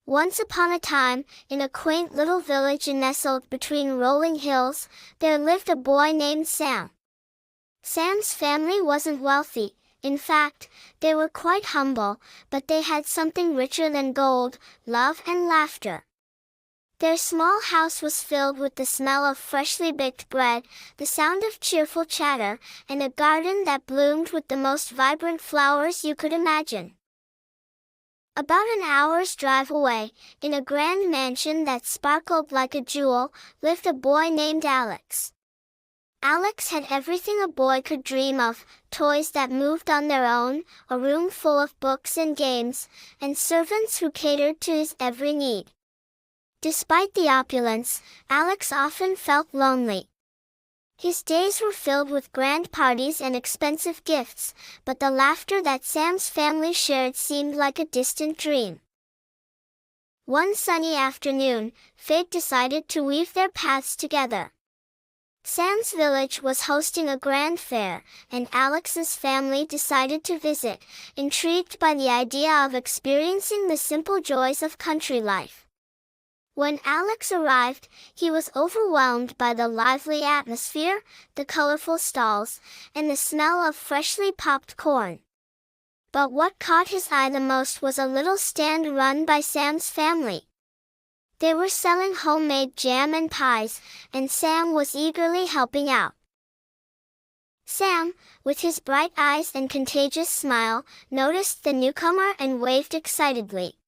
Once upon a time, in a quaint little village nestled between rolling hills, there lived a boy named Sam. Sam's family wasn't wealthy. In fact, they were quite humble, but they had something richer than gold: love and laughter. Their small house was filled with the smell of freshly baked bread, the sound of cheerful chatter, and a garden that bloomed with the most vibrant flowers you could imagine. About an hour's drive away, in a grand mansion that sparkled like a jewel, lived a boy named Alex. Alex had everything a boy could dream of: toys that moved on their own, a room full of books and games, and servants who catered to his every need. Despite the opulence, Alex often felt lonely. His days were filled with grand parties and expensive gifts, but the laughter that Sam's family shared seemed like a distant dream. One sunny afternoon, fate decided to weave their paths together. Sam's village was hosting a grand fair, and Alex's family decided to visit, intrigued by the idea of experiencing the simple joys of country life. When Alex arrived, he was overwhelmed by the lively atmosphere, the colorful stalls, and the smell of freshly popped corn. But what caught his eye the most was a little stand run by Sam's family. They were selling homemade jam and pies, and Sam was eagerly helping out. Sam, with his bright eyes and contagious smile, noticed the newcomer and waved excitedly.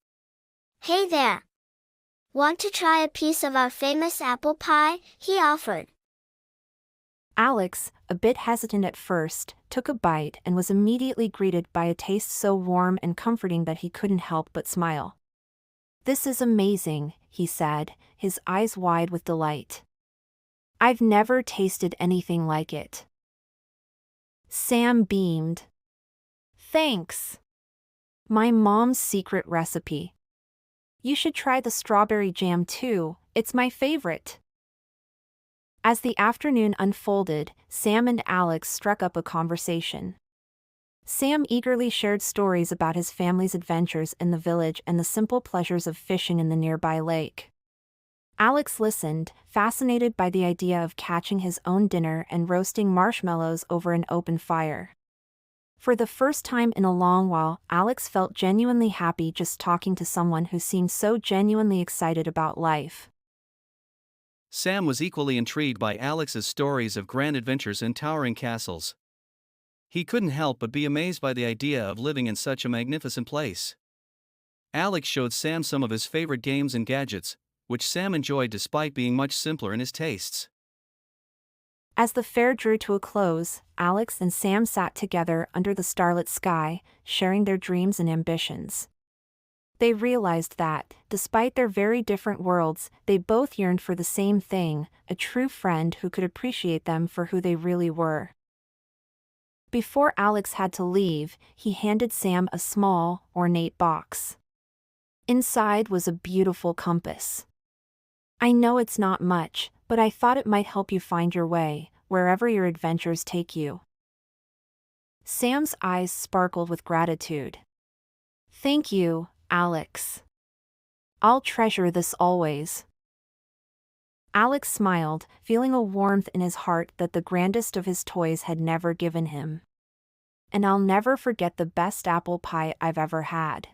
"Hey there! Want to try a piece of our famous apple pie?" he offered. Alex, a bit hesitant at first, took a bite and was immediately greeted by a taste so warm and comforting that he couldn't help but smile. "This is amazing," he said, his eyes wide with delight. "I've never tasted anything like it." Sam beamed. "Thanks. My mom's secret recipe. You should try the strawberry jam too, it's my favorite." As the afternoon unfolded, Sam and Alex struck up a conversation. Sam eagerly shared stories about his family's adventures in the village and the simple pleasures of fishing in the nearby lake. Alex listened, fascinated by the idea of catching his own dinner and roasting marshmallows over an open fire. For the first time in a long while, Alex felt genuinely happy just talking to someone who seemed so genuinely excited about life. Sam was equally intrigued by Alex's stories of grand adventures in towering castles. He couldn't help but be amazed by the idea of living in such a magnificent place. Alex showed Sam some of his favorite games and gadgets, which Sam enjoyed despite being much simpler in his tastes. As the fair drew to a close, Alex and Sam sat together under the starlit sky, sharing their dreams and ambitions. They realized that, despite their very different worlds, they both yearned for the same thing: a true friend who could appreciate them for who they really were. Before Alex had to leave, he handed Sam a small, ornate box. Inside was a beautiful compass. "I know it's not much, but I thought it might help you find your way, wherever your adventures take you." Sam's eyes sparkled with gratitude. "Thank you, Alex. I'll treasure this always." Alex smiled, feeling a warmth in his heart that the grandest of his toys had never given him. "And I'll never forget the best apple pie I've ever had."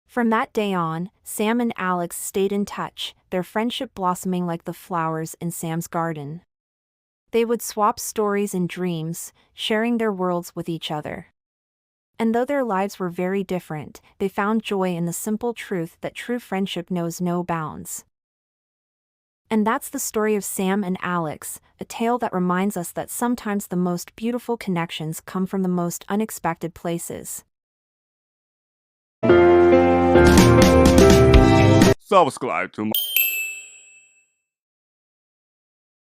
From that day on, Sam and Alex stayed in touch, their friendship blossoming like the flowers in Sam's garden. They would swap stories and dreams, sharing their worlds with each other. And though their lives were very different, they found joy in the simple truth that true friendship knows no bounds. And that's the story of Sam and Alex, a tale that reminds us that sometimes the most beautiful connections come from the most unexpected places. Subscribe to my